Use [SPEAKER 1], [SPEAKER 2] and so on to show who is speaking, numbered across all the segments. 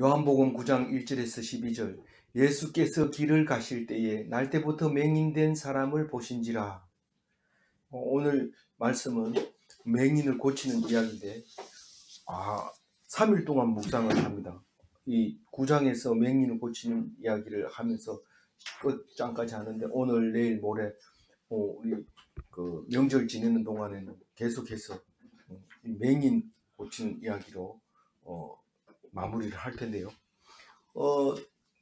[SPEAKER 1] 요한복음 9장 1절에서 12절. 예수께서 길을 가실 때에 날때부터 맹인된 사람을 보신지라. 오늘 말씀은 맹인을 고치는 이야기인데 3일 동안 묵상을 합니다. 이 9장에서 맹인을 고치는 이야기를 하면서 끝장까지 하는데 오늘 내일 모레 우리 그 명절 지내는 동안에는 계속해서 맹인 고치는 이야기로 마무리를 할 텐데요.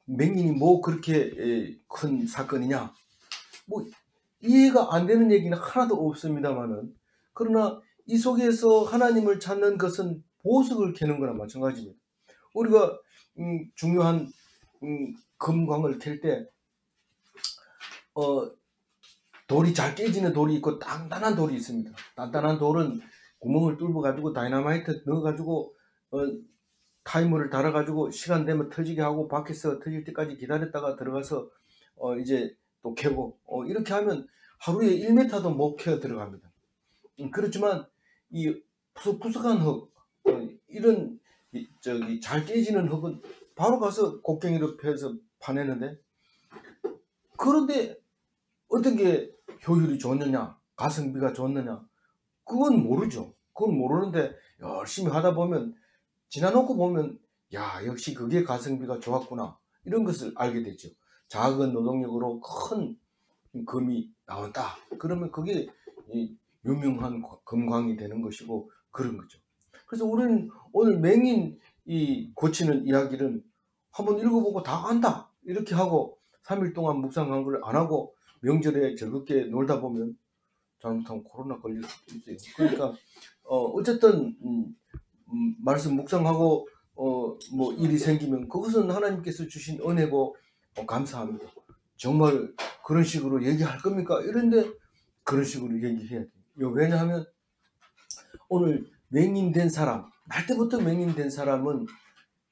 [SPEAKER 1] 맹인이 뭐 그렇게 큰 사건이냐? 뭐 이해가 안 되는 얘기는 하나도 없습니다만은, 그러나 이 속에서 하나님을 찾는 것은 보석을 캐는 거나 마찬가지입니다. 우리가 중요한 금광을 캘 때 돌이 잘 깨지는 돌이 있고 단단한 돌이 있습니다. 단단한 돌은 구멍을 뚫어 가지고 다이너마이트 넣어 가지고 타이머를 달아 가지고 시간 되면 터지게 하고 밖에서 터질 때까지 기다렸다가 들어가서 이제 또 캐고 이렇게 하면 하루에 1m도 못 캐어 들어갑니다. 그렇지만 이 푸석푸석한 흙, 이런 잘 깨지는 흙은 바로 가서 곡괭이로 패서 파내는데, 그런데 어떤 게 효율이 좋느냐, 가성비가 좋느냐, 그건 모르죠. 그건 모르는데 열심히 하다 보면, 지나놓고 보면, 야, 역시 그게 가성비가 좋았구나, 이런 것을 알게 되죠. 작은 노동력으로 큰 금이 나온다. 그러면 그게 유명한 금광이 되는 것이고 그런 거죠. 그래서 우리는 오늘 맹인 고치는 이야기를 한번 읽어보고 다 안다 이렇게 하고 3일 동안 묵상한 걸 안 하고 명절에 즐겁게 놀다 보면 잘못하면 코로나 걸릴 수도 있어요. 그러니까 어쨌든 말씀 묵상하고 뭐 일이 생기면 그것은 하나님께서 주신 은혜고 감사합니다. 정말 그런 식으로 얘기할 겁니까? 이런데 그런 식으로 얘기해야 돼요. 왜냐하면 오늘 맹인된 사람, 날 때부터 맹인된 사람은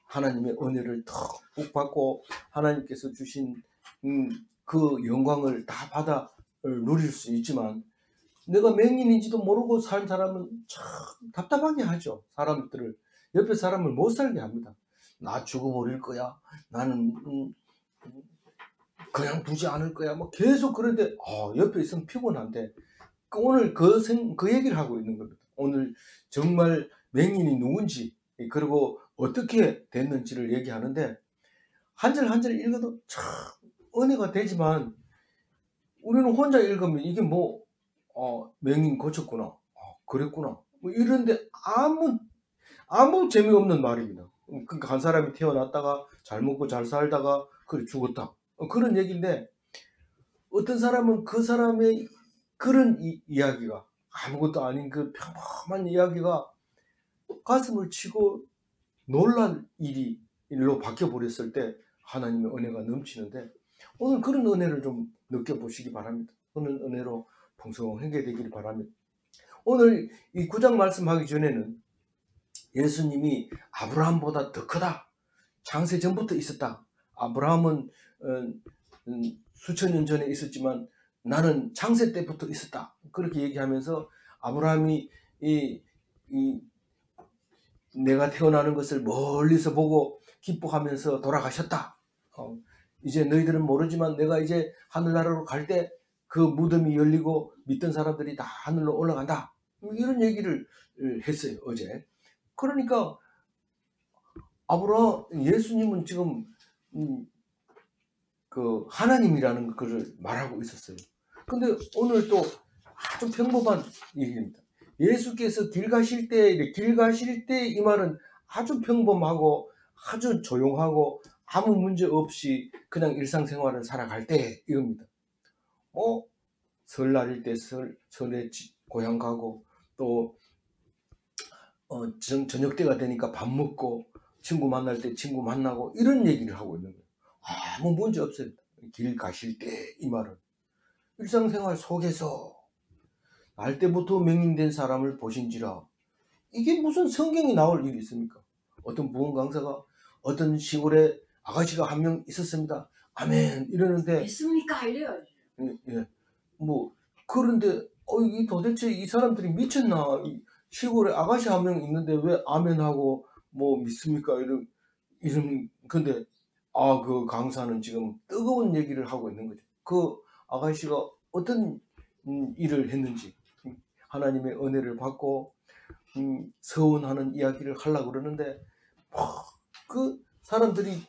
[SPEAKER 1] 하나님의 은혜를 덕 받고 하나님께서 주신 그 영광을 다 받아 누릴 수 있지만, 내가 맹인인지도 모르고 산 사람은 참 답답하게 하죠. 사람들을, 옆에 사람을 못 살게 합니다. 나 죽어버릴 거야, 나는 그냥 두지 않을 거야, 뭐 계속. 그런데 옆에 있으면 피곤한데, 오늘 그 얘기를 하고 있는 겁니다. 오늘 정말 맹인이 누군지, 그리고 어떻게 됐는지를 얘기하는데, 한 절 한 절 읽어도 참 은혜가 되지만, 우리는 혼자 읽으면 이게 뭐 맹인 고쳤구나, 그랬구나, 뭐 이런데 아무 재미없는 말입니다. 그러니까 한 사람이 태어났다가 잘 먹고 잘 살다가 그래 죽었다, 그런 얘기인데, 어떤 사람은 그 사람의 그런 이야기가 아무것도 아닌 그 평범한 이야기가 가슴을 치고 놀란 일로 바뀌어버렸을 때 하나님의 은혜가 넘치는데, 오늘 그런 은혜를 좀 느껴보시기 바랍니다. 그런 은혜로 풍성하게 되기를 바랍니다. 오늘 이 9장 말씀하기 전에는 예수님이 아브라함보다 더 크다, 창세 전부터 있었다, 아브라함은 수천 년 전에 있었지만 나는 창세 때부터 있었다, 그렇게 얘기하면서 아브라함이 내가 태어나는 것을 멀리서 보고 기뻐하면서 돌아가셨다. 이제 너희들은 모르지만 내가 이제 하늘나라로 갈 때 그 무덤이 열리고 믿던 사람들이 다 하늘로 올라간다, 이런 얘기를 했어요, 어제. 그러니까 예수님은 지금 그 하나님이라는 것을 말하고 있었어요. 근데 오늘 또 아주 평범한 얘기입니다. 예수께서 길 가실 때 이 말은 아주 평범하고 아주 조용하고 아무 문제 없이 그냥 일상생활을 살아갈 때 이겁니다. 설날일 때 설에 고향 가고, 또 저녁 때가 되니까 밥 먹고, 친구 만날 때 친구 만나고, 이런 얘기를 하고 있는 거예요. 아무 문제 없어요. 길 가실 때 이 말은 일상생활 속에서 날 때부터 맹인된 사람을 보신지라. 이게 무슨 성경이 나올 일이 있습니까? 어떤 부흥 강사가 어떤 시골에 아가씨가 한 명 있었습니다, 아멘 이러는데,
[SPEAKER 2] 있습니까? 이래요.
[SPEAKER 1] 예. 뭐 그런데 이 도대체 이 사람들이 미쳤나? 시골에 아가씨 한 명 있는데 왜 아멘하고 뭐 믿습니까? 이런 근데 그 강사는 지금 뜨거운 얘기를 하고 있는 거죠. 그 아가씨가 어떤 일을 했는지 하나님의 은혜를 받고 서원하는 이야기를 하려고 그러는데 그 사람들이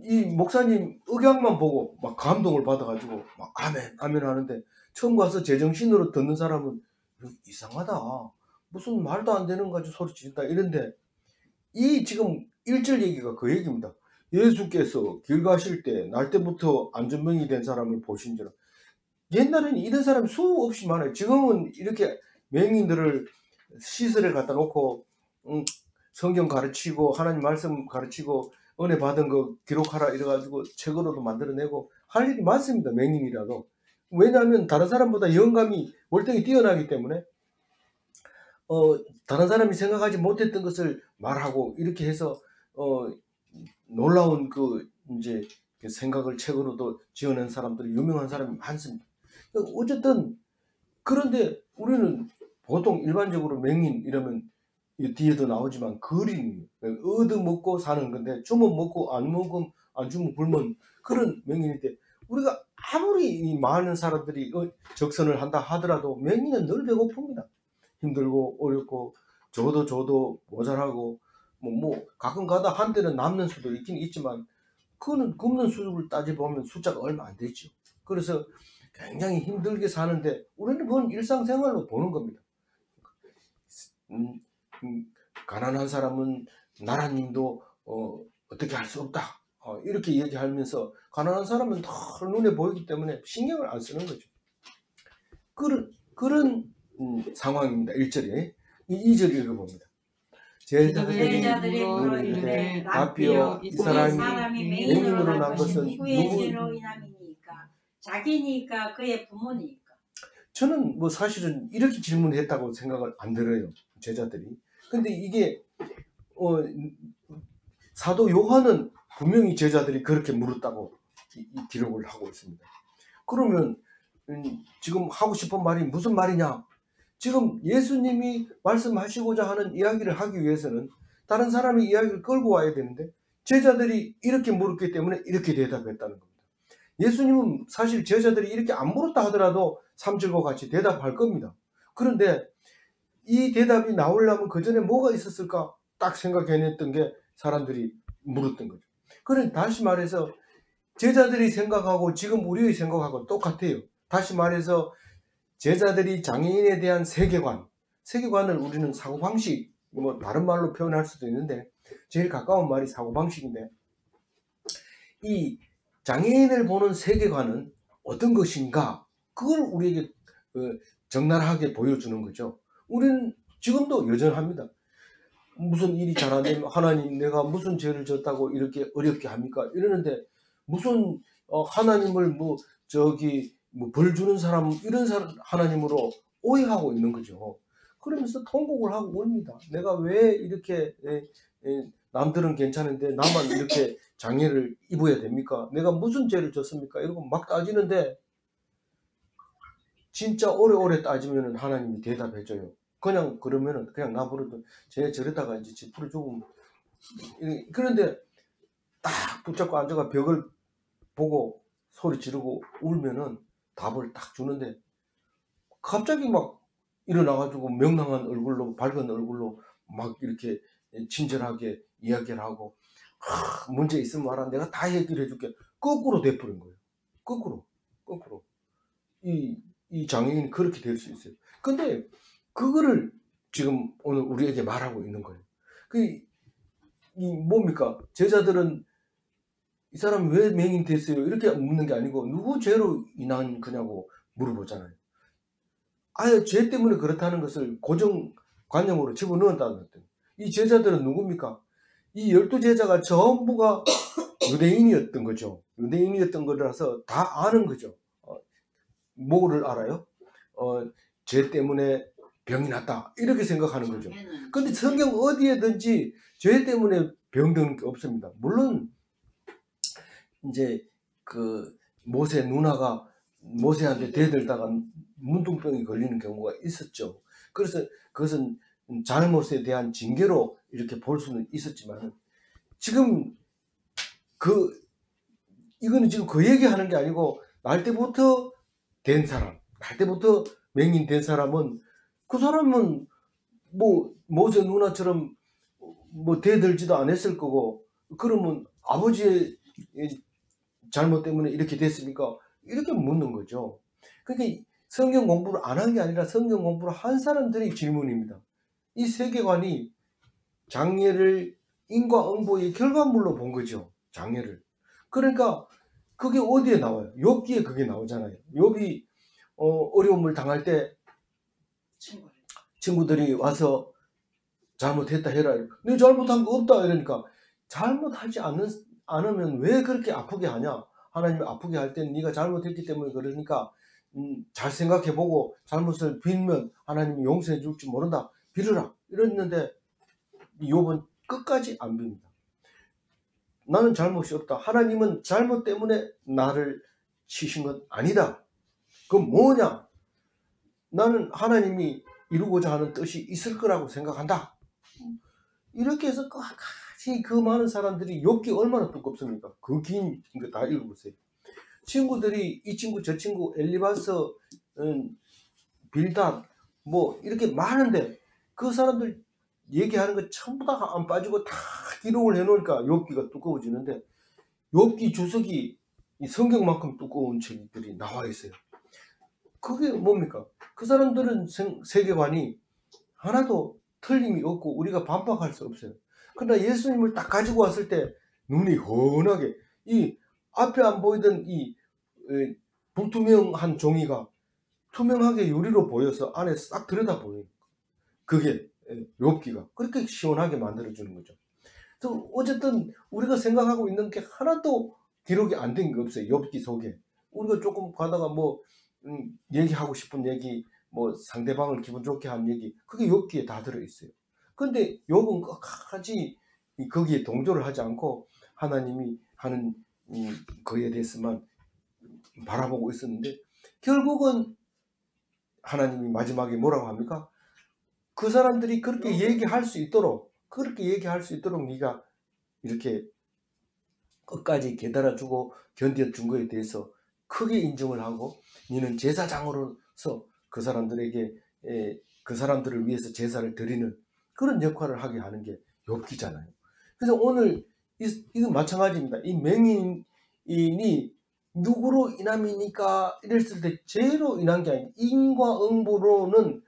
[SPEAKER 1] 이 목사님 억양만 보고 막 감동을 받아가지고 막 아멘 아멘 하는데 처음 가서 제정신으로 듣는 사람은 이상하다, 무슨 말도 안 되는 거 가지고 소리 지른다 이런데, 이 지금 1절 얘기가 그 얘기입니다. 예수께서 길 가실 때 날 때부터 안전병이 된 사람을 보신지라. 옛날에는 이런 사람이 수없이 많아요. 지금은 이렇게 맹인들을 시설에 갖다 놓고 성경 가르치고 하나님 말씀 가르치고 은혜 받은 거 기록하라 이래가지고 책으로도 만들어내고 할 일이 많습니다. 맹인이라도. 왜냐하면 다른 사람보다 영감이 월등히 뛰어나기 때문에 다른 사람이 생각하지 못했던 것을 말하고 이렇게 해서 놀라운 그 이제 생각을 책으로도 지어낸 사람들이, 유명한 사람이 많습니다. 어쨌든 그런데 우리는 보통 일반적으로 맹인 이러면 이 뒤에도 나오지만 그림 얻어먹고 사는 건데, 주면 먹고 안 먹으면 안 주면 굶은 그런 맹인인데, 우리가 아무리 이 많은 사람들이 적선을 한다 하더라도 맹인은 늘 배고픕니다. 힘들고 어렵고 줘도 모자라고 뭐 가끔 가다 한때는 남는 수도 있긴 있지만 그거는 굶는 수를 따져보면 숫자가 얼마 안 되죠. 그래서 굉장히 힘들게 사는데 우리는 그건 일상생활로 보는 겁니다. 가난한 사람은 나라님도 어떻게 할 수 없다 이렇게 얘기하면서 가난한 사람은 다 눈에 보이기 때문에 신경을 안 쓰는 거죠. 그런 상황입니다. 1절에 2절 읽어봅니다.
[SPEAKER 2] 제자들이
[SPEAKER 1] 물어 이르되 rabbi여 이 사람이 맹인으로 난 것은
[SPEAKER 2] 누구의 죄로 인함이니까? 자기니까 그의 부모니까?
[SPEAKER 1] 저는 뭐 사실은 이렇게 질문했다고 생각을 안 들어요, 제자들이. 근데 이게 사도 요한은 분명히 제자들이 그렇게 물었다고 기록을 하고 있습니다. 그러면 지금 하고 싶은 말이 무슨 말이냐? 지금 예수님이 말씀하시고자 하는 이야기를 하기 위해서는 다른 사람의 이야기를 끌고 와야 되는데 제자들이 이렇게 물었기 때문에 이렇게 대답했다는 겁니다. 예수님은 사실 제자들이 이렇게 안 물었다 하더라도 3절과 같이 대답할 겁니다. 그런데 이 대답이 나오려면 그 전에 뭐가 있었을까 딱 생각해냈던 게 사람들이 물었던 거죠. 그럼 다시 말해서 제자들이 생각하고 지금 우리의 생각하고 똑같아요. 다시 말해서 제자들이 장애인에 대한 세계관을 우리는 사고방식, 뭐 다른 말로 표현할 수도 있는데 제일 가까운 말이 사고방식인데, 이 장애인을 보는 세계관은 어떤 것인가, 그걸 우리에게 적나라하게 보여주는 거죠. 우리는 지금도 여전합니다. 무슨 일이 잘 안 되면 하나님 내가 무슨 죄를 졌다고 이렇게 어렵게 합니까 이러는데, 무슨 하나님을 뭐 벌 주는 사람 이런 사람 하나님으로 오해하고 있는 거죠. 그러면서 통곡을 하고 옵니다. 내가 왜 이렇게 남들은 괜찮은데 나만 이렇게 장애를 입어야 됩니까? 내가 무슨 죄를 졌습니까? 이러고 막 따지는데, 진짜 오래오래 따지면 하나님이 대답해줘요. 그냥 그러면은 그냥 나버려도 쟤 저러다가 이제 지 풀어주고. 그런데 딱 붙잡고 앉아가 벽을 보고 소리 지르고 울면은 답을 딱 주는데, 갑자기 막 일어나가지고 명랑한 얼굴로, 밝은 얼굴로 막 이렇게 친절하게 이야기를 하고, 문제 있으면 말아 내가 다 해결해 줄게, 거꾸로 돼버린 거예요. 거꾸로 이 장애인이 그렇게 될 수 있어요. 근데 그거를 지금 오늘 우리에게 말하고 있는 거예요. 이 뭡니까? 제자들은 이 사람 왜 맹인 됐어요? 이렇게 묻는 게 아니고 누구 죄로 인한 거냐고 물어보잖아요. 아예 죄 때문에 그렇다는 것을 고정관념으로 집어넣었다는 거예요. 이 제자들은 누굽니까? 이 12제자가 전부가 유대인이었던 거죠. 유대인이었던 거라서 다 아는 거죠. 뭐를 알아요? 죄 때문에 병이 났다 이렇게 생각하는 거죠. 근데 성경 어디에든지 죄 때문에 병드는 게 없습니다. 물론 이제 그 모세 누나가 모세한테 대들다가 문둥병이 걸리는 경우가 있었죠. 그래서 그것은 잘못에 대한 징계로 이렇게 볼 수는 있었지만, 지금 이거는 지금 그 얘기하는 게 아니고 날 때부터 된 사람, 날 때부터 맹인 된 사람은 그 사람은 뭐 모세 누나처럼 뭐 대들지도 않았을 거고 그러면 아버지의 잘못 때문에 이렇게 됐습니까? 이렇게 묻는 거죠. 그러니까 성경 공부를 안 한 게 아니라 성경 공부를 한 사람들의 질문입니다. 이 세계관이 장애를 인과응보의 결과물로 본 거죠. 장애를. 그러니까 그게 어디에 나와요? 욥기에 그게 나오잖아요. 욥이 어려움을 당할 때 친구들이 와서 잘못했다 해라. 네 잘못한 거 없다 이러니까 잘못하지 않으면 왜 그렇게 아프게 하냐? 하나님이 아프게 할 때는 네가 잘못했기 때문에 그러니까 잘 생각해보고 잘못을 빌면 하나님이 용서해 줄지 모른다. 빌으라. 이랬는데 욥은 끝까지 안 빕니다. 나는 잘못이 없다. 하나님은 잘못 때문에 나를 치신 건 아니다. 그건 뭐냐? 나는 하나님이 이루고자 하는 뜻이 있을 거라고 생각한다. 이렇게 해서 끝까지 그 많은 사람들이 욥기 얼마나 두껍습니까? 그 긴 거 다 읽어보세요. 친구들이 이 친구 저 친구 엘리바스 빌닷 뭐 이렇게 많은데 그 사람들 얘기하는 거 전부 다 안 빠지고 다 기록을 해놓으니까 욥기가 두꺼워지는데 욥기 주석이 이 성경만큼 두꺼운 책들이 나와 있어요. 그게 뭡니까? 그 사람들은 세계관이 하나도 틀림이 없고 우리가 반박할 수 없어요. 그러나 예수님을 딱 가지고 왔을 때 눈이 훤하게 이 앞에 안 보이던 이 불투명한 종이가 투명하게 유리로 보여서 안에 싹 들여다 보여요. 그게 욥기가 그렇게 시원하게 만들어주는 거죠. 그래서 어쨌든 우리가 생각하고 있는 게 하나도 기록이 안 된 게 없어요. 욥기 속에. 우리가 조금 가다가 뭐 얘기하고 싶은 얘기 뭐 상대방을 기분 좋게 한 얘기 그게 욥기에 다 들어있어요. 근데 욥은 끝까지 거기에 동조를 하지 않고 하나님이 하는 거에 대해서만 바라보고 있었는데 결국은 하나님이 마지막에 뭐라고 합니까? 그 사람들이 그렇게 얘기할 수 있도록 네가 이렇게 끝까지 깨달아주고 견뎌준 거에 대해서 크게 인정을 하고 너는 제사장으로서 그 사람들에게 그 사람들을 위해서 제사를 드리는 그런 역할을 하게 하는 게 욥기잖아요. 그래서 오늘 이건 마찬가지입니다. 이 맹인이 누구로 인함이니까 이랬을 때 죄로 인한 게 아니고 인과응보로는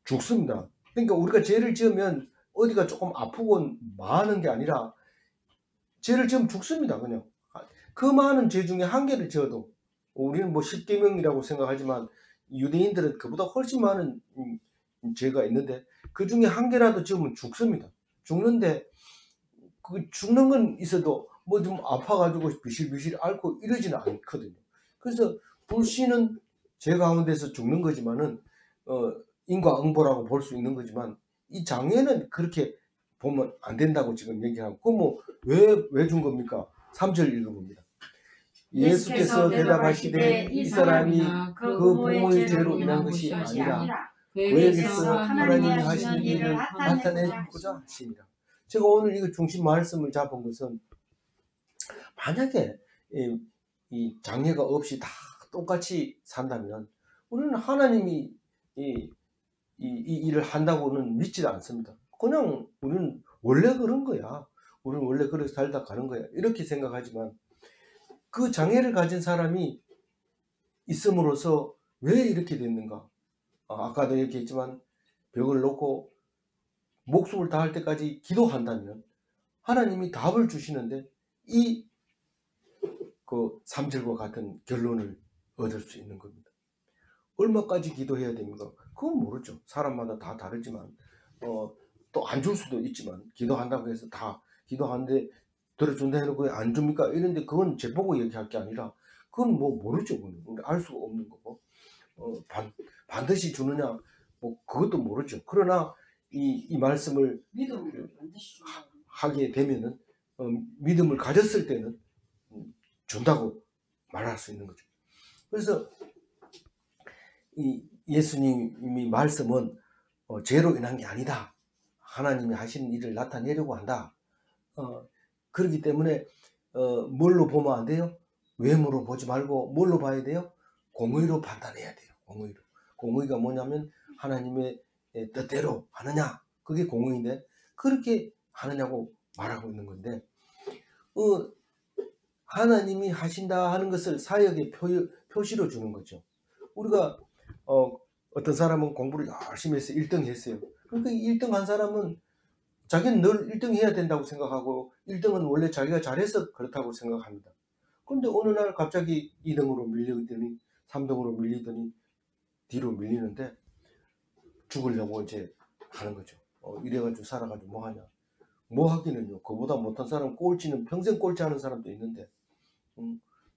[SPEAKER 1] 죽습니다. 그러니까 우리가 죄를 지으면 어디가 조금 아프고 많은 게 아니라 죄를 지으면 죽습니다. 그냥 그 많은 죄 중에 한 개를 지어도 우리는 뭐 10계명이라고 생각하지만 유대인들은 그보다 훨씬 많은 죄가 있는데 그 중에 한 개라도 지으면 죽습니다. 죽는데 그 죽는 건 있어도 뭐 좀 아파가지고 비실비실 앓고 이러지는 않거든요. 그래서 불신은 죄 가운데서 죽는 거지만은 인과응보라고 볼 수 있는 거지만 이 장애는 그렇게 보면 안 된다고 지금 얘기하고 그럼 뭐 왜 준 겁니까? 3절 읽어봅니다. 예수께서 대답하시되 이 사람이 그 부모의 죄로 인한 것이 아니라 그에게서 하나님이 하시는 일을 나타내고자 하십니다. 제가 오늘 이거 중심 말씀을 잡은 것은 만약에 이 장애가 없이 다 똑같이 산다면 우리는 하나님이 이 일을 한다고는 믿지 않습니다. 그냥 우리는 원래 그런 거야. 우리는 원래 그렇게 살다 가는 거야. 이렇게 생각하지만 그 장애를 가진 사람이 있음으로써 왜 이렇게 됐는가? 아까도 얘기했지만 벽을 놓고 목숨을 다할 때까지 기도한다면 하나님이 답을 주시는데 그 3절과 같은 결론을 얻을 수 있는 겁니다. 얼마까지 기도해야 됩니까? 그건 모르죠. 사람마다 다 다르지만 또 안 줄 수도 있지만 기도한다고 해서 다 기도하는데 들어준다 해놓고 왜 안 줍니까? 이런데 그건 제 보고 얘기할 게 아니라 그건 뭐 모르죠. 그건 알 수가 없는 거고 반드시 주느냐 뭐 그것도 모르죠. 그러나 이 말씀을 하게 되면은 믿음을 가졌을 때는 준다고 말할 수 있는 거죠. 그래서 이 예수님이 말씀은 죄로 인한 게 아니다. 하나님이 하시는 일을 나타내려고 한다. 그렇기 때문에 뭘로 보면 안 돼요? 외모로 보지 말고 뭘로 봐야 돼요? 공의로 판단해야 돼요. 공의로. 공의가 뭐냐면 하나님의 뜻대로 하느냐, 그게 공의인데 그렇게 하느냐고 말하고 있는 건데, 하나님이 하신다 하는 것을 사역의 표시로 주는 거죠. 우리가 어떤 사람은 공부를 열심히 해서 1등 했어요. 그러니까 1등 한 사람은 자기는 늘 1등 해야 된다고 생각하고 1등은 원래 자기가 잘해서 그렇다고 생각합니다. 그런데 어느 날 갑자기 2등으로 밀리더니 3등으로 밀리더니 뒤로 밀리는데 죽으려고 이제 하는 거죠. 이래가지고 살아가지고 뭐 하냐. 뭐 하기는요. 그보다 못한 사람, 꼴찌는 평생 꼴찌 하는 사람도 있는데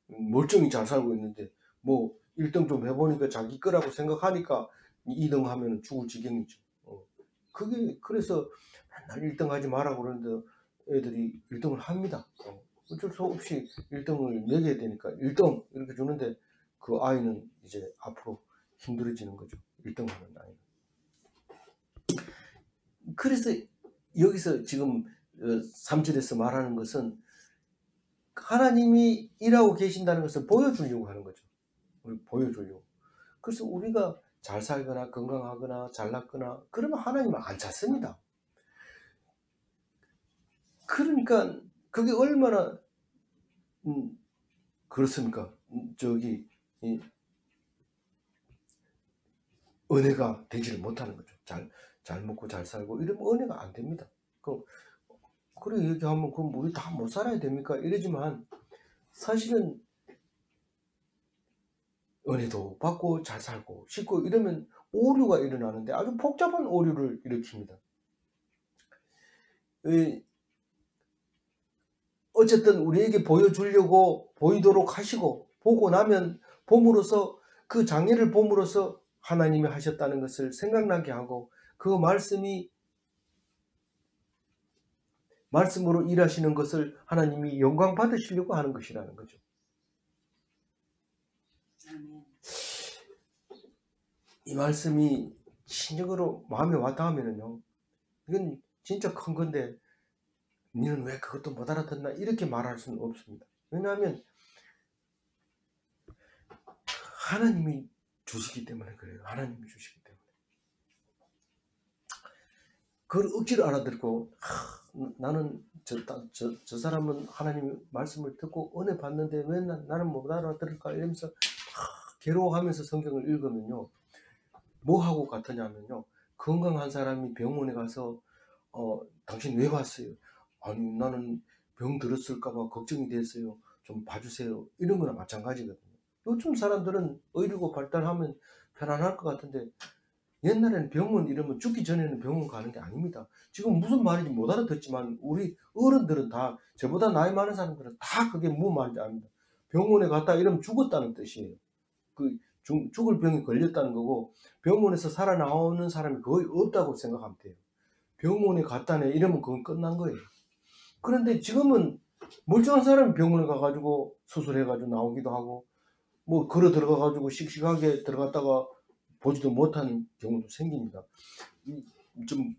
[SPEAKER 1] 멀쩡히 잘 살고 있는데 뭐 1등 좀 해보니까 자기 거라고 생각하니까 2등 하면 죽을 지경이죠. 그게 그래서 맨날 1등 하지 마라 그러는데 애들이 1등을 합니다. 어쩔 수 없이 1등을 매겨야 되니까 1등 이렇게 주는데 그 아이는 이제 앞으로 힘들어지는 거죠. 1등 하는 아이는. 그래서 여기서 지금 3절에서 말하는 것은 하나님이 일하고 계신다는 것을 보여주려고 하는 거죠. 보여주려고. 그래서 우리가 잘 살거나 건강하거나 잘났거나 그러면 하나님은 안 찾습니다. 그러니까 그게 얼마나 그렇습니까? 은혜가 되지를 못하는 거죠. 잘 먹고 잘 살고 이러면 은혜가 안 됩니다. 그래 얘기하면 그럼 우리 다 못 살아야 됩니까? 이러지만 사실은 은혜도 받고 잘 살고 씻고 이러면 오류가 일어나는데 아주 복잡한 오류를 일으킵니다. 어쨌든 우리에게 보여주려고 보이도록 하시고 보고 나면 봄으로써 그 장애를 봄으로써 하나님이 하셨다는 것을 생각나게 하고 그 말씀으로 일하시는 것을 하나님이 영광 받으시려고 하는 것이라는 거죠. 이 말씀이 진정으로 마음에 왔다 하면은요, 이건 진짜 큰 건데 니는 왜 그것도 못 알아듣나 이렇게 말할 수는 없습니다. 왜냐하면 하나님이 주시기 때문에 그래요. 하나님이 주시기 때문에. 그걸 억지로 알아듣고 나는 저 사람은 하나님의 말씀을 듣고 은혜 받는데 왜 나는 못 알아들을까 이러면서 괴로워하면서 성경을 읽으면요, 뭐하고 같으냐면요, 건강한 사람이 병원에 가서 당신 왜 왔어요? 아니 나는 병 들었을까봐 걱정이 됐어요. 좀 봐주세요. 이런 거나 마찬가지거든요. 요즘 사람들은 의료가 발달하면 편안할 것 같은데 옛날에는 병원 이러면 죽기 전에는 병원 가는 게 아닙니다. 지금 무슨 말인지 못 알아듣지만 우리 어른들은 다, 저보다 나이 많은 사람들은 다 그게 무슨 말인지 압니다. 병원에 갔다 이러면 죽었다는 뜻이에요. 죽을 병이 걸렸다는 거고 병원에서 살아나오는 사람이 거의 없다고 생각하면 돼요. 병원에 갔다네 이러면 그건 끝난 거예요. 그런데 지금은 멀쩡한 사람이 병원에 가가지고 수술해가지고 나오기도 하고 뭐 걸어 들어가가지고 씩씩하게 들어갔다가 보지도 못하는 경우도 생깁니다. 좀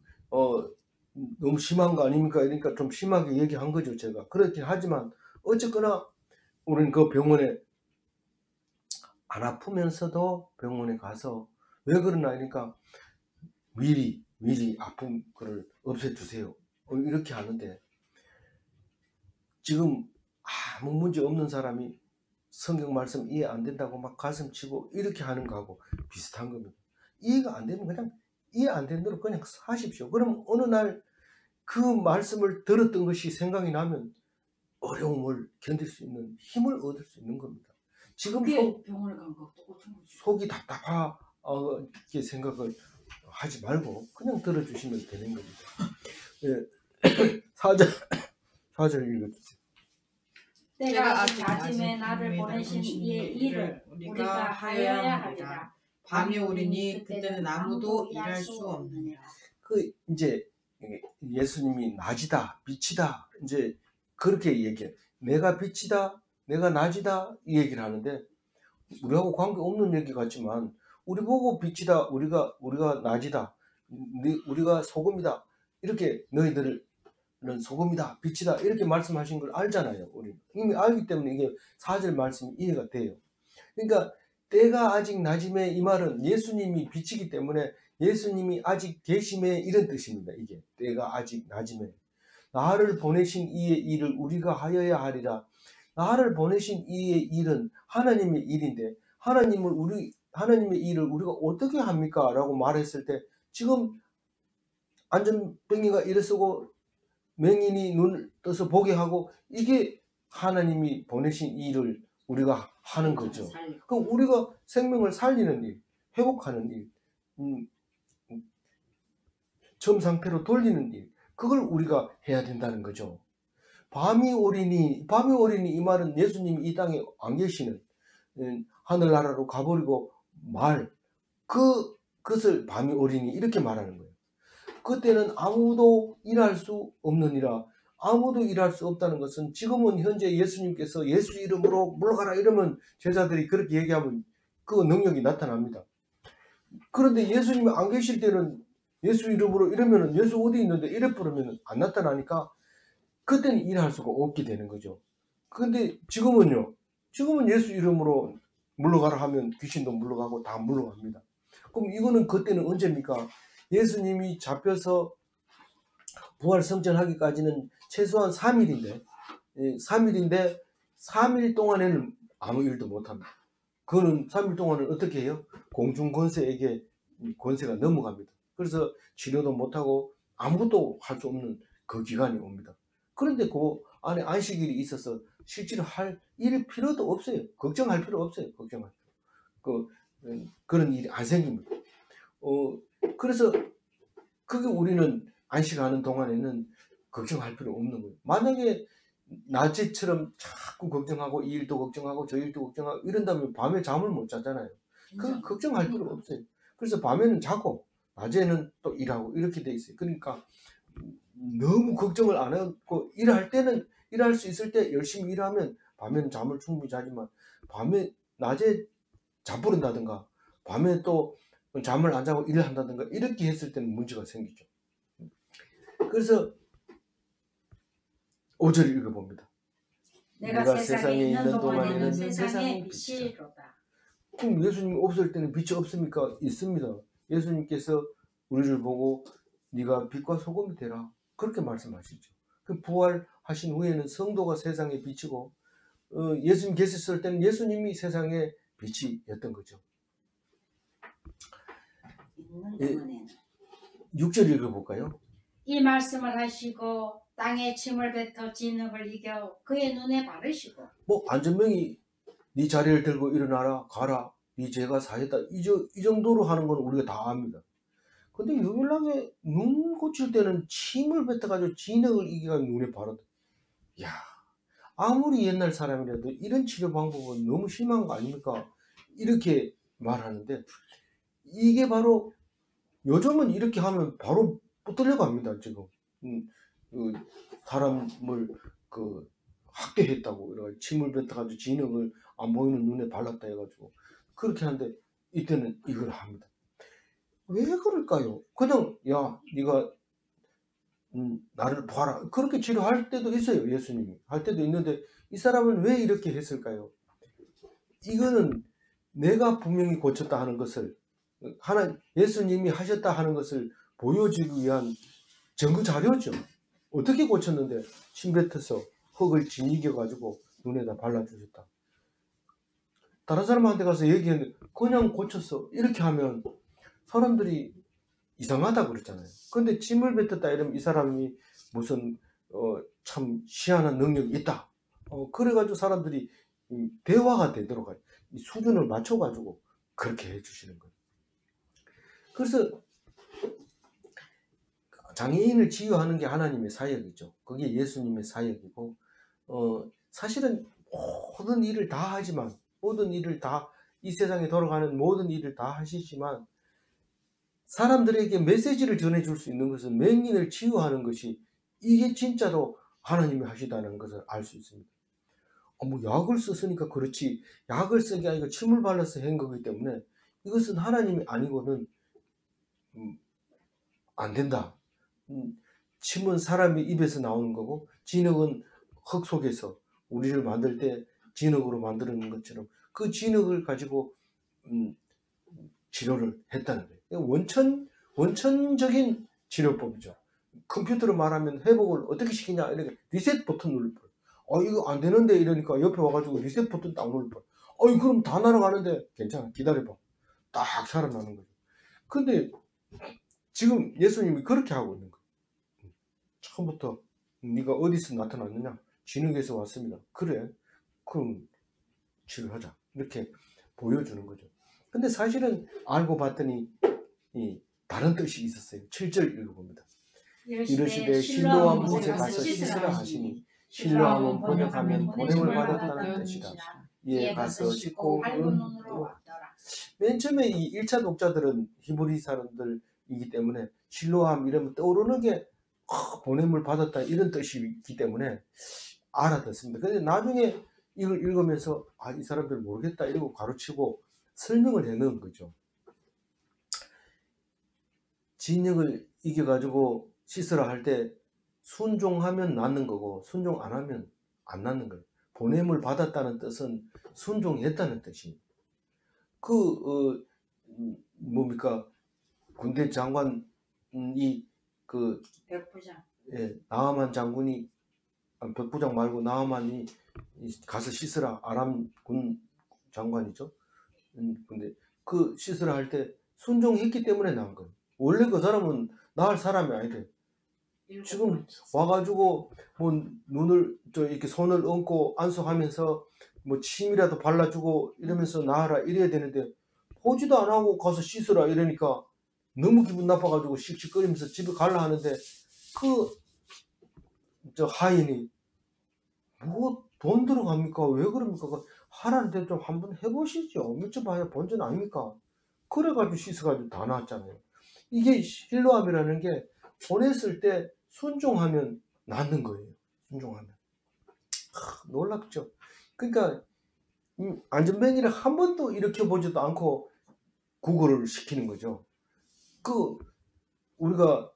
[SPEAKER 1] 너무 심한 거 아닙니까? 그러니까 좀 심하게 얘기한 거죠, 제가. 그렇긴 하지만 어쨌거나 우리는 그 병원에 안 아프면서도 병원에 가서 왜 그러나 하니까 미리 아픈 거를 없애주세요. 이렇게 하는데 지금 아무 문제 없는 사람이 성경 말씀 이해 안 된다고 막 가슴 치고 이렇게 하는 거하고 비슷한 겁니다. 이해가 안 되면 그냥 이해 안 되는 대로 그냥 사십시오. 그럼 어느 날 그 말씀을 들었던 것이 생각이 나면 어려움을 견딜 수 있는 힘을 얻을 수 있는 겁니다. 지금
[SPEAKER 2] 병원에 간 거 똑같은 거지.
[SPEAKER 1] 속이 답답하게 생각을 하지 말고 그냥 들어주시면 되는 겁니다. 예. 4절 읽어주세요.
[SPEAKER 2] 때가 아직 낮음에 나를 보내신 이의 일을 우리가 하여야 하리라.
[SPEAKER 3] 밤이 오리니 그때는 아무도 일할 수 없느니라.
[SPEAKER 1] 이제 예수님이 낮이다, 빛이다, 이제 그렇게 얘기해. 내가 빛이다, 내가 낮이다 이 얘기를 하는데 우리하고 관계 없는 얘기 같지만 우리 보고 빛이다, 우리가 낮이다, 우리가 소금이다 이렇게 너희들을 소금이다, 빛이다 이렇게 말씀하신 걸 알잖아요. 우리 이미 알기 때문에 이게 4절 말씀이 이해가 돼요. 그러니까 때가 아직 낮음에 이 말은 예수님이 빛이기 때문에 예수님이 아직 계심에 이런 뜻입니다. 이게 때가 아직 낮음에 나를 보내신 이의 일을 우리가 하여야 하리라. 나를 보내신 이의 일은 하나님의 일인데 하나님의 일을 우리가 어떻게 합니까? 라고 말했을 때 지금 안전병이가 일어서고 맹인이 눈을 떠서 보게 하고 이게 하나님이 보내신 일을 우리가 하는 거죠. 그럼 우리가 생명을 살리는 일, 회복하는 일, 처음 상태로 돌리는 일, 그걸 우리가 해야 된다는 거죠. 밤이 오리니 이 말은 예수님이 이 땅에 안 계시는 하늘나라로 가버리고 그것을 밤이 오리니 이렇게 말하는 거예요. 그때는 아무도 일할 수 없느니라. 아무도 일할 수 없다는 것은 지금은 현재 예수님께서 예수 이름으로 물러가라 이러면 제자들이 그렇게 얘기하면 그 능력이 나타납니다. 그런데 예수님이 안 계실 때는 예수 이름으로 이러면은 예수 어디 있는데 이래 부르면 안 나타나니까 그때는 일할 수가 없게 되는 거죠. 근데 지금은요. 지금은 예수 이름으로 물러가라 하면 귀신도 물러가고 다 물러갑니다. 그럼 이거는 그때는 언제입니까? 예수님이 잡혀서 부활 성전하기까지는 최소한 3일인데 3일 동안에는 아무 일도 못합니다. 그거는 3일 동안은 어떻게 해요? 공중권세에게 권세가 넘어갑니다. 그래서 치료도 못하고 아무것도 할 수 없는 그 기간이 옵니다. 그런데 그 안에 안식일이 있어서 실제로 할 일 필요도 없어요. 걱정할 필요 없어요. 걱정할 필요. 그런 일이 안 생깁니다. 그래서 그게 우리는 안식하는 동안에는 걱정할 필요 없는 거예요. 만약에 낮에처럼 자꾸 걱정하고 이 일도 걱정하고 저 일도 걱정하고 이런다면 밤에 잠을 못 자잖아요. 그 걱정할 필요 없어요. 그래서 밤에는 자고 낮에는 또 일하고 이렇게 돼 있어요. 그러니까 너무 걱정을 안 하고 일할 때는 일할 수 있을 때 열심히 일하면 밤에는 잠을 충분히 자지만 밤에 낮에 잠부른다든가 밤에 또 잠을 안 자고 일을 한다든가 이렇게 했을 때는 문제가 생기죠. 그래서 5절 읽어봅니다.
[SPEAKER 2] 내가 세상에 있는 동안에는 세상의 빛이로다.
[SPEAKER 1] 그럼 예수님이 없을 때는 빛이 없습니까? 있습니다. 예수님께서 우리를 보고 네가 빛과 소금이 되라 그렇게 말씀하시죠. 그 부활하신 후에는 성도가 세상의 빛이고 예수님 계셨을 때는 예수님이 세상의 빛이었던 거죠. 6절 읽어볼까요?
[SPEAKER 2] 이 말씀을 하시고 땅에 침을 뱉어 진흙을 이겨 그의 눈에 바르시고
[SPEAKER 1] 안전병이 네 자리를 들고 일어나라 가라 네 죄가 사했다 이 정도로 하는 건 우리가 다 압니다. 근데 유일하게 눈 고칠 때는 침을 뱉어가지고 진흙을 이겨가지고 눈에 바르다. 야, 아무리 옛날 사람이라도 이런 치료 방법은 너무 심한 거 아닙니까? 이렇게 말하는데 이게 바로 요즘은 이렇게 하면 바로 붙들려고 합니다. 지금 사람을 학대했다고 이래 침을 뱉어가지고 진흙을 안 보이는 눈에 발랐다 해가지고 그렇게 하는데 이때는 이걸 합니다. 왜 그럴까요? 그냥 야 네가 나를 봐라 그렇게 치료할 때도 있어요. 예수님이 할 때도 있는데 이 사람은 왜 이렇게 했을까요? 이거는 내가 분명히 고쳤다 하는 것을 예수님이 하셨다 하는 것을 보여주기 위한 증거 자료죠. 어떻게 고쳤는데 침 뱉어서 흙을 짓이겨 가지고 눈에다 발라주셨다. 다른 사람한테 가서 얘기했는데 그냥 고쳤어 이렇게 하면 사람들이 이상하다 그랬잖아요. 근데 침을 뱉었다 이러면 이 사람이 무슨 참 희한한 능력이 있다. 그래가지고 사람들이 대화가 되도록 이 수준을 맞춰가지고 그렇게 해주시는 거예요. 그래서 장애인을 치유하는 게 하나님의 사역이죠. 그게 예수님의 사역이고 사실은 모든 일을 다 하지만 모든 일을 다 이 세상에 돌아가는 모든 일을 다 하시지만 사람들에게 메시지를 전해줄 수 있는 것은 맹인을 치유하는 것이 이게 진짜로 하나님이 하시다는 것을 알 수 있습니다. 약을 썼으니까 그렇지 약을 쓴 게 아니고 침을 발라서 한 거기 때문에 이것은 하나님이 아니고는 안 된다. 침은 사람의 입에서 나오는 거고 진흙은 흙 속에서 우리를 만들 때 진흙으로 만드는 것처럼 그 진흙을 가지고 치료를 했다는 거예요. 원천적인 치료법이죠. 컴퓨터로 말하면 회복을 어떻게 시키냐 이렇게 리셋 버튼 누를 뻔. 이거 안 되는데 이러니까 옆에 와가지고 리셋 버튼 딱 누를 뻔. 그럼 다 날아가는데 괜찮아 기다려봐. 딱 살아나는 거죠. 근데 지금 예수님이 그렇게 하고 있는 거예요. 처음부터 네가 어디서 나타났느냐? 진흙에서 왔습니다. 그래? 그럼 치료하자. 이렇게 보여주는 거죠. 근데 사실은 알고 봤더니 다른 뜻이 있었어요. 7절 읽어봅니다. 이르시되 실로암 못에 가서 씻으라 하시니 실로암은 번역하면 보냄을 받았다는 뜻이다. 이에 가서 씻고 눈으로 왔더라. 맨 처음에 이 1차 독자들은 히브리 사람들이기 때문에 실로암 이러면 떠오르는 게 보냄을 받았다 이런 뜻이기 때문에 알아듣습니다. 근데 나중에 이걸 읽으면서 이 사람들 모르겠다 이러고 가르치고 설명을 해놓은 거죠. 진흙을 이겨가지고 씻으라 할 때 순종하면 낫는 거고 순종 안 하면 안 낫는 거예요. 보냄을 받았다는 뜻은 순종했다는 뜻입니다. 뭡니까 군대 장관이
[SPEAKER 2] 백부장.
[SPEAKER 1] 나하만 장군이 백부장 말고 나하만이 가서 씻으라 아람 군 장관이죠. 근데 그 씻으라 할 때 순종했기 때문에 나은 거예요. 원래 그 사람은 나을 사람이 아니래. 지금 와가지고 뭐 눈을 이렇게 손을 얹고 안수하면서 뭐 침이라도 발라주고 이러면서 나으라 이래야 되는데 보지도 안 하고 가서 씻으라 이러니까 너무 기분 나빠가지고 씩씩거리면서 집에 갈라 하는데 하인이 뭐 돈 들어갑니까? 왜 그럽니까? 하라는데 좀 한번 해보시죠. 며칠 봐야 본전 아닙니까? 그래가지고 씻어가지고 다 나왔잖아요. 이게 실로암이라는 게 보냈을 때 순종하면 낫는 거예요. 순종하면. 놀랍죠. 그러니까 안전뱅이를 한 번도 일으켜보지도 않고 구걸을 시키는 거죠. 우리가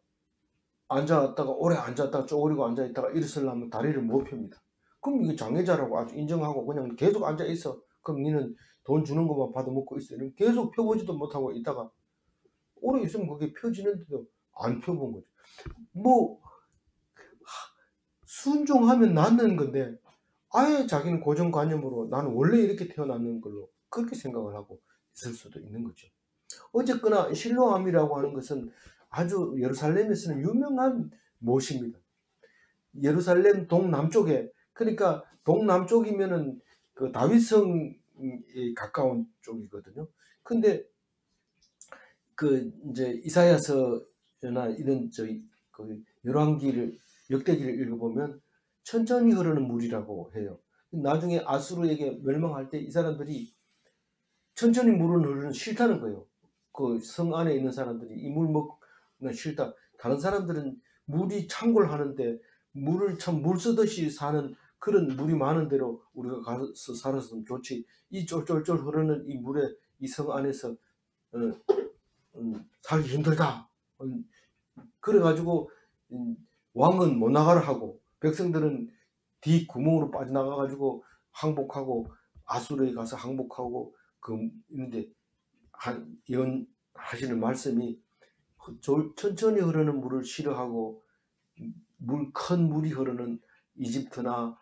[SPEAKER 1] 앉아있다가 오래 앉았다가 쪼그리고 앉아있다가 일어서려면 다리를 못 펴니다. 그럼 이게 장애자라고 아주 인정하고 그냥 계속 앉아있어. 그럼 니는 돈 주는 것만 받아먹고 있어. 이러면 계속 펴보지도 못하고 있다가 오래 있으면 그게 펴지는데도 안 펴본 거죠. 순종하면 낫는 건데 아예 자기는 고정관념으로 나는 원래 이렇게 태어났는 걸로 그렇게 생각을 하고 있을 수도 있는 거죠. 어쨌거나 실로암이라고 하는 것은 아주 예루살렘에서는 유명한 못입니다. 예루살렘 동남쪽에 그러니까 동남쪽이면은 그 다윗성에 가까운 쪽이거든요. 근데 이제 이사야서나 이런 열왕기를 역대기를 읽어보면 천천히 흐르는 물이라고 해요. 나중에 아수르에게 멸망할 때 이 사람들이 천천히 물을 흐르는 싫다는 거예요. 그 성 안에 있는 사람들이 이 물 먹는 싫다. 다른 사람들은 물이 창궐 하는데 물을 참 물 쓰듯이 사는 그런 물이 많은 데로 우리가 가서 살았으면 좋지. 이 쫄쫄쫄 흐르는 이 물에 이 성 안에서 살기 힘들다. 그래가지고 왕은 못 나가라 하고 백성들은 뒤 구멍으로 빠져나가가지고 항복하고 아수르에 가서 항복하고 그런데 예언하시는 말씀이 천천히 흐르는 물을 싫어하고 큰 물이 흐르는 이집트나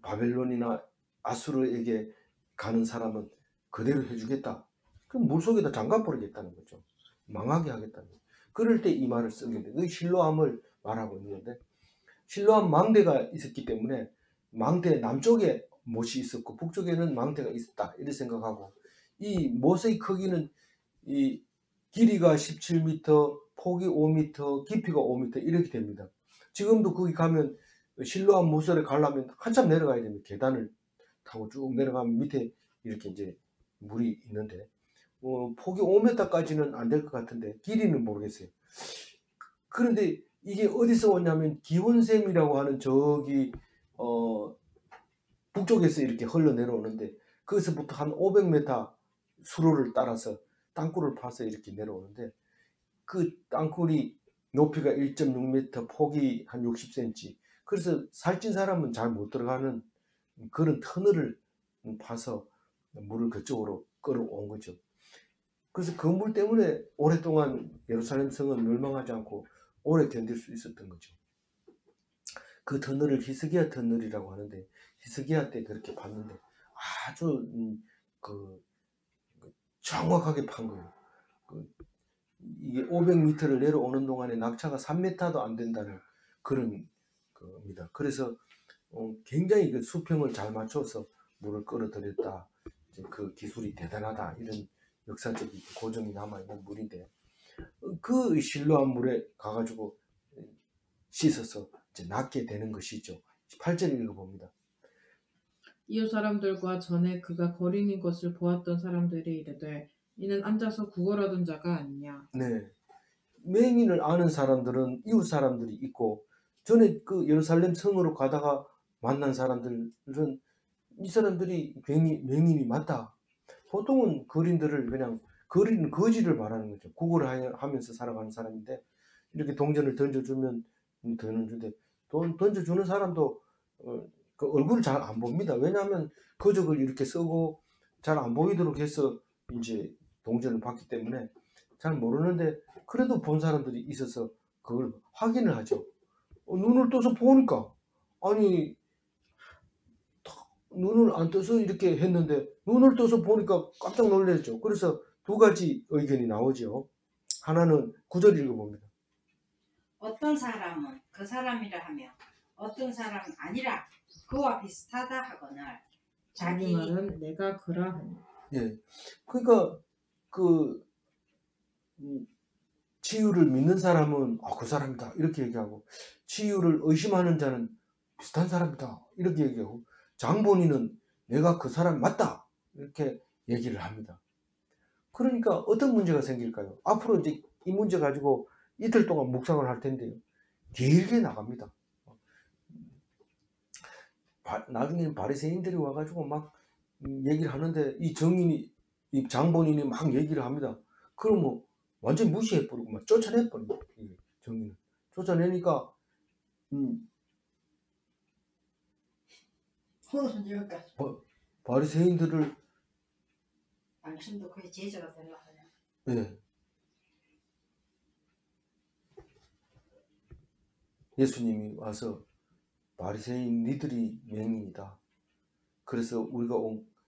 [SPEAKER 1] 바벨론이나 아수르에게 가는 사람은 그대로 해주겠다. 그럼 물속에다 장갑 버리겠다는 거죠. 망하게 하겠다는 거죠. 그럴 때 이 말을 쓰게 돼. 그 실로암을 말하고 있는데 실로암 망대가 있었기 때문에 망대 남쪽에 못이 있었고 북쪽에는 망대가 있었다 이렇게 생각하고 이 못의 크기는 이 길이가 17m, 폭이 5m, 깊이가 5m 이렇게 됩니다. 지금도 거기 가면 실로암 무설에 가려면 한참 내려가야 됩니다. 계단을 타고 쭉 내려가면 밑에 이렇게 이제 물이 있는데 폭이 5m까지는 안 될 것 같은데 길이는 모르겠어요. 그런데 이게 어디서 오냐면 기온샘이라고 하는 저기 북쪽에서 이렇게 흘러내려오는데 거기서부터 한 500m 수로를 따라서 땅굴을 파서 이렇게 내려오는데 그 땅굴이 높이가 1.6m, 폭이 한 60cm. 그래서 살찐 사람은 잘 못 들어가는 그런 터널을 파서 물을 그쪽으로 끌어온 거죠. 그래서 그 물 때문에 오랫동안 예루살렘 성은 멸망하지 않고 오래 견딜 수 있었던 거죠. 그 터널을 히스기야 터널이라고 하는데, 히스기야 때 그렇게 봤는데 아주 그 정확하게 판 거예요. 이게 500m를 내려오는 동안에 낙차가 3m도 안 된다는 그런 겁니다. 그래서 굉장히 그 수평을 잘 맞춰서 물을 끌어들였다. 그 기술이 대단하다. 이런 역사적인 고증이 남아있는 물인데, 그 실로암 물에 가가지고 씻어서 이제 낫게 되는 것이죠. 8절 읽어봅니다.
[SPEAKER 3] 이웃 사람들과 전에 그가 거린인 것을 보았던 사람들이 이르되 이는 앉아서 구걸하던 자가 아니냐.
[SPEAKER 1] 네. 맹인을 아는 사람들은 이웃 사람들이 있고, 전에 그 예루살렘 성으로 가다가 만난 사람들은 이 사람들이 맹인이 맞다. 보통은 거린들을 그냥 거리는 거지를 말하는 거죠. 구걸을 하면서 살아가는 사람인데, 이렇게 동전을 던져주면 던져주는데, 돈 던져주는 사람도 그 얼굴을 잘 안 봅니다. 왜냐하면 거적을 이렇게 쓰고 잘 안 보이도록 해서 이제 동전을 받기 때문에 잘 모르는데, 그래도 본 사람들이 있어서 그걸 확인을 하죠. 눈을 떠서 보니까, 아니 눈을 안 떠서 이렇게 했는데 눈을 떠서 보니까 깜짝 놀랐죠. 그래서 두 가지 의견이 나오죠. 하나는 9절 읽어봅니다.
[SPEAKER 2] 어떤 사람은 그 사람이라 하며 어떤 사람은 아니라 그와 비슷하다 하거늘
[SPEAKER 3] 자기 말은 내가 그러하니.
[SPEAKER 1] 예, 그러니까 그 치유를 믿는 사람은 그 사람이다 이렇게 얘기하고, 치유를 의심하는 자는 비슷한 사람이다 이렇게 얘기하고, 장본인은 내가 그 사람 맞다 이렇게 얘기를 합니다. 그러니까 어떤 문제가 생길까요? 앞으로 이제 이 문제 가지고 이틀 동안 묵상을 할 텐데요. 길게 나갑니다. 나중에는 바리새인들이 와가지고 막 얘기를 하는데, 이 정인이, 이 장본인이 막 얘기를 합니다. 그러면 완전 무시해버리고 막 쫓아내버립니다. 이 정인을 쫓아내니까
[SPEAKER 2] 여기까지.
[SPEAKER 1] 바리새인들을,
[SPEAKER 2] 당신도 그의 제자가 되려 하냐.
[SPEAKER 1] 예, 예수님이 와서 바리새인 니들이 맹인이다. 그래서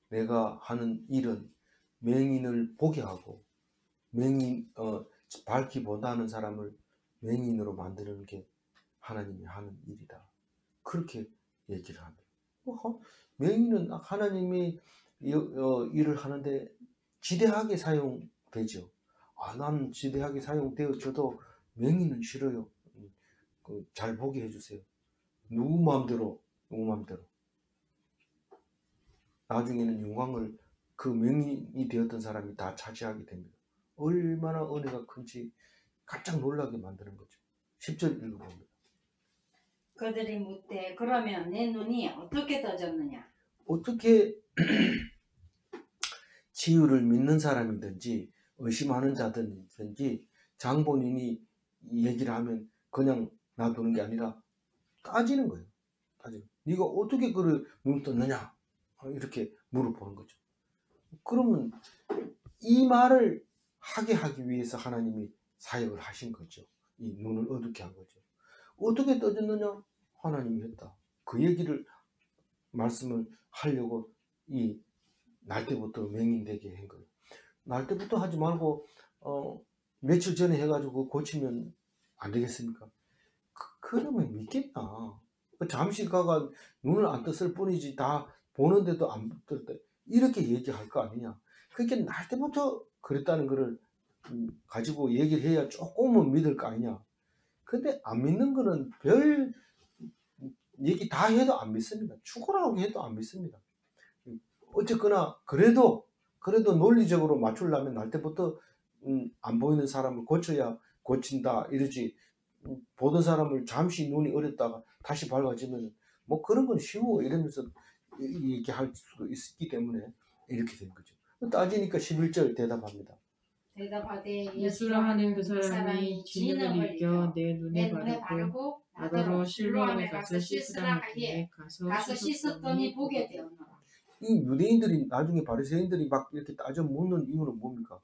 [SPEAKER 1] 내가 하는 일은 맹인을 보게 하고 밝히 못하는 사람을 맹인으로 만드는 게 하나님이 하는 일이다. 그렇게 얘기를 합니다. 맹인은 하나님이 일을 하는데 지대하게 사용되죠. 난 지대하게 사용되어져도 맹인은 싫어요. 잘 보게 해주세요. 누구 마음대로. 나중에는 영광을 그 맹인이 되었던 사람이 다 차지하게 됩니다. 얼마나 은혜가 큰지 깜짝 놀라게 만드는 거죠. 10절 읽어봅니다.
[SPEAKER 2] 그들이 묻되 그러면 내 눈이 어떻게 떠졌느냐.
[SPEAKER 1] 어떻게 치유를 믿는 사람이든지 의심하는 자든지 장본인이 얘기를 하면 그냥 놔두는 게 아니라 따지는 거예요. 네가 어떻게 그를 눈 떴느냐 이렇게 물어보는 거죠. 그러면 이 말을 하게 하기 위해서 하나님이 사역을 하신 거죠. 이 눈을 어둡게 한 거죠. 어떻게 떠졌느냐? 하나님이 했다. 그 얘기를 말씀을 하려고 이 날 때부터 맹인되게 한 거예요. 날 때부터 하지 말고 며칠 전에 해가지고 고치면 안 되겠습니까? 그러면 믿겠나? 잠시 가가 눈을 안 떴을 뿐이지 다 보는데도 안 떴다 이렇게 얘기할 거 아니냐? 그렇게 날 때부터 그랬다는 거를 가지고 얘기를 해야 조금은 믿을 거 아니냐? 근데 안 믿는 거는 별 얘기 다 해도 안 믿습니다. 죽으라고 해도 안 믿습니다. 어쨌거나 그래도 논리적으로 맞추려면 날 때부터 안 보이는 사람을 고쳐야 고친다 이러지, 보던 사람을 잠시 눈이 어렸다가 다시 밝아지면 뭐 그런 건 쉬워 이러면서 얘기할 수도 있기 때문에 이렇게 된 거죠. 따지니까 11절 대답합니다.
[SPEAKER 2] 대답하되
[SPEAKER 3] 예수라 하는 그 사람이 진흙을 이겨 내 눈에 바르고 나더러 실로암에 가서 씻으라 하기에 가서
[SPEAKER 2] 씻었더니 보게 되었노라.
[SPEAKER 1] 이 유대인들이 나중에 바리새인들이 막 이렇게 따져 묻는 이유는 뭡니까?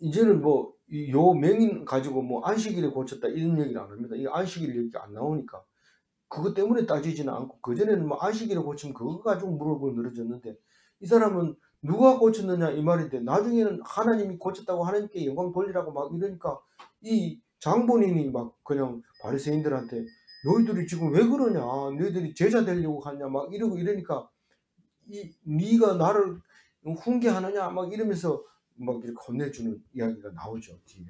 [SPEAKER 1] 이제는 뭐 요 맹인 가지고 뭐 안식일에 고쳤다 이런 얘기를 안 합니다. 이 안식일 얘기가 안 나오니까 그것 때문에 따지지는 않고 그전에는 뭐 안식일에 고치면 그거 가지고 무릎을 늘어졌는데 이 사람은 누가 고쳤느냐 이 말인데 나중에는 하나님이 고쳤다고 하나님께 영광 돌리라고 막 이러니까 이 장본인이 막 그냥 바리새인들한테 너희들이 지금 왜 그러냐 너희들이 제자 되려고 하냐 막 이러고 이러니까 네가 나를 훈계하느냐 막 이러면서 막 이렇게 혼내주는 이야기가 나오죠. 뒤에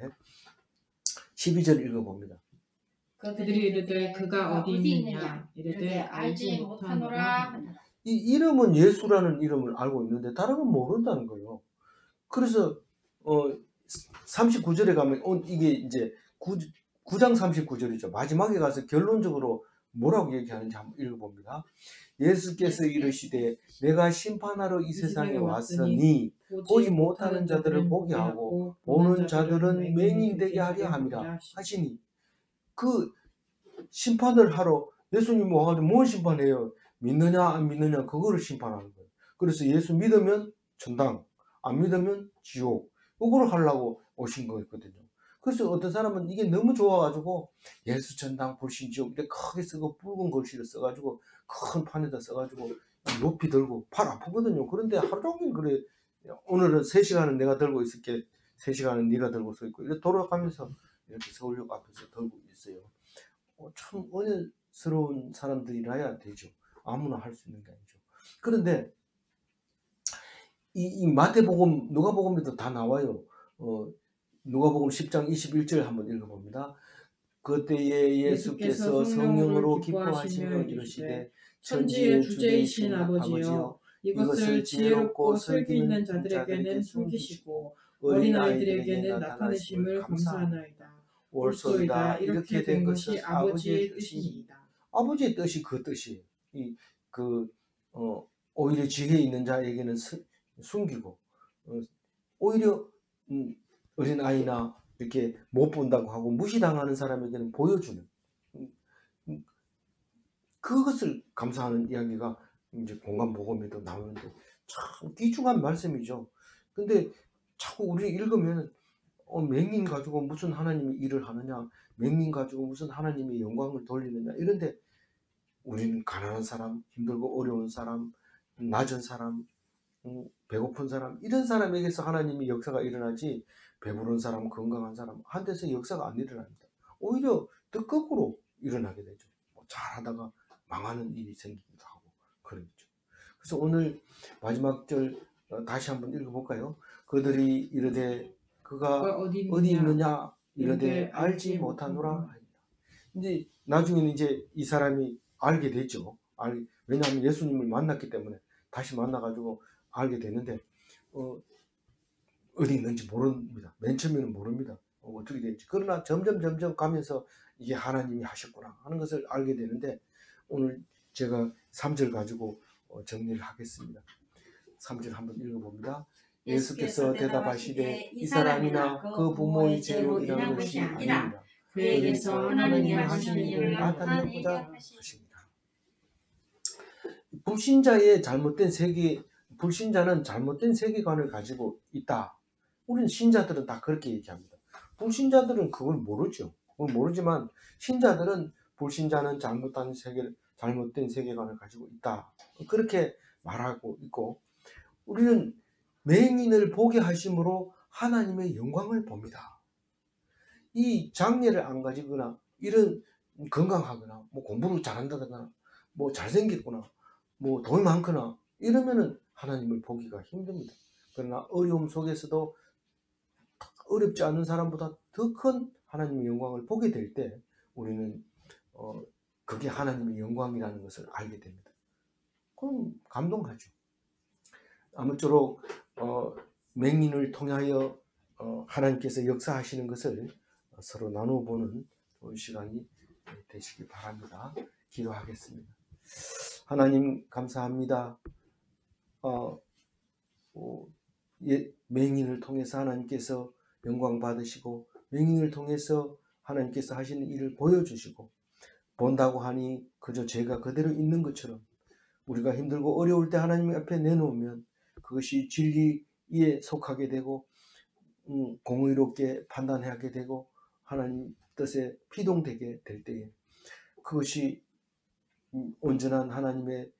[SPEAKER 1] 12절 읽어봅니다.
[SPEAKER 3] 그들이 이르되 그가 어디 있느냐 이르되 알지 못하노라.
[SPEAKER 1] 이 이름은 예수라는 이름을 알고 있는데 다른 건 모른다는 거예요. 그래서 39절에 가면 이게 이제 9장 39절이죠. 마지막에 가서 결론적으로 뭐라고 얘기하는지 한번 읽어봅니다. 예수께서 이르시되 내가 심판하러 이 세상에 왔으니 보지 못하는 자들을 보게 하고 보는 자들은 맹인되게 하려 함이라 하시니 그 심판을 하러 예수님이 와가지고 뭘 심판해요? 믿느냐 안 믿느냐 그거를 심판하는 거예요. 그래서 예수 믿으면 천당, 안 믿으면 지옥. 그거를 하려고 오신 거였거든요. 그래서 어떤 사람은 이게 너무 좋아가지고 예수 천당 불신 지옥 이렇게 크게 쓰고 붉은 글씨를 써가지고 큰 판에다 써가지고 높이 들고 팔 아프거든요. 그런데 하루 종일 그래. 오늘은 3시간은 내가 들고 있을게 3시간은 네가 들고 서 있고 이렇게 돌아가면서 이렇게 서울역 앞에서 들고 있어요. 참 은혜스러운 사람들이라야 되죠. 아무나 할 수 있는 게 아니죠. 그런데 이 마태복음, 누가복음에도 다 나와요. 누가복음 10장 21절 한번 읽어봅니다. 그때에 예수께서 성령으로 기뻐하시며 이르시되 천지의 주제이신 아버지여 이것을 지혜롭고 슬기 있는 자들에게는 숨기시고 어린아이들에게는 나타내심을 감사하나이다. 옳소이다. 이렇게 된 것이 아버지의 뜻이니이다. 아버지의 뜻이 그 뜻이에요. 오히려 지혜 있는 자에게는 숨기고 오히려 어린아이나 이렇게 못 본다고 하고 무시당하는 사람에게는 보여주는 그것을 감사하는 이야기가 이제 공간복음에도 나오는데 참 귀중한 말씀이죠. 근데 자꾸 우리 읽으면 맹인 가지고 무슨 하나님이 일을 하느냐, 맹인 가지고 무슨 하나님이 영광을 돌리느냐 이런데 우리는 가난한 사람, 힘들고 어려운 사람, 낮은 사람, 배고픈 사람 이런 사람에게서 하나님이 역사가 일어나지 배부른 사람, 건강한 사람 한 데서 역사가 안 일어납니다. 오히려 더 거꾸로 일어나게 되죠. 잘하다가 망하는 일이 생기기도 하고 그러겠죠. 그래서 오늘 마지막 절 다시 한번 읽어볼까요? 그들이 이르되 그가 어디 있느냐 이르되 알지 못하노라. 이제 나중에는 이제 이 사람이 알게 됐죠. 왜냐하면 예수님을 만났기 때문에 다시 만나가지고 알게 되는데 어디 있는지 모릅니다. 맨 처음에는 모릅니다. 어떻게 될지. 그러나 점점 가면서 이게 하나님이 하셨구나 하는 것을 알게 되는데 오늘 제가 3절 가지고 정리를 하겠습니다. 3절 한번 읽어봅니다. 예수께서 대답하시되 이 사람이나 그 부모의 죄로 인한 것이 아니니라. 그에게서 하나님이 하시는 일을 나타내고자 하십니다. 불신자는 잘못된 세계관을 가지고 있다. 우리는 신자들은 다 그렇게 얘기합니다. 불신자들은 그걸 모르죠. 그걸 모르지만 신자들은 불신자는 잘못된 세계관을 가지고 있다. 그렇게 말하고 있고 우리는 맹인을 보게 하심으로 하나님의 영광을 봅니다. 이 장애를 안 가지거나 이런 건강하거나 뭐 공부를 잘한다거나 뭐 잘생겼거나 뭐 돈이 많거나 이러면은 하나님을 보기가 힘듭니다. 그러나 어려움 속에서도 어렵지 않은 사람보다 더 큰 하나님의 영광을 보게 될 때 우리는 그게 하나님의 영광이라는 것을 알게 됩니다. 그럼 감동하죠. 아무쪼록 맹인을 통하여 하나님께서 역사하시는 것을 서로 나눠보는 좋은 시간이 되시길 바랍니다. 기도하겠습니다. 하나님 감사합니다. 맹인을 통해서 하나님께서 영광 받으시고 맹인을 통해서 하나님께서 하시는 일을 보여주시고 본다고 하니 그저 죄가 그대로 있는 것처럼 우리가 힘들고 어려울 때 하나님 앞에 내놓으면 그것이 진리에 속하게 되고 공의롭게 판단하게 되고 하나님 뜻에 피동되게 될 때에 그것이 온전한 하나님의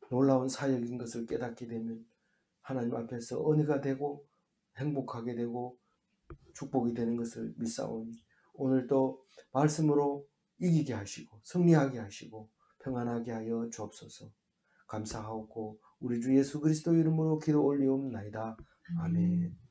[SPEAKER 1] 놀라운 사역인 것을 깨닫게 되면 하나님 앞에서 은혜가 되고 행복하게 되고 축복이 되는 것을 믿사오니 오늘도 말씀으로 이기게 하시고 승리하게 하시고 평안하게 하여 주옵소서. 감사하고 우리 주 예수 그리스도 이름으로 기도 올리옵나이다. 아멘.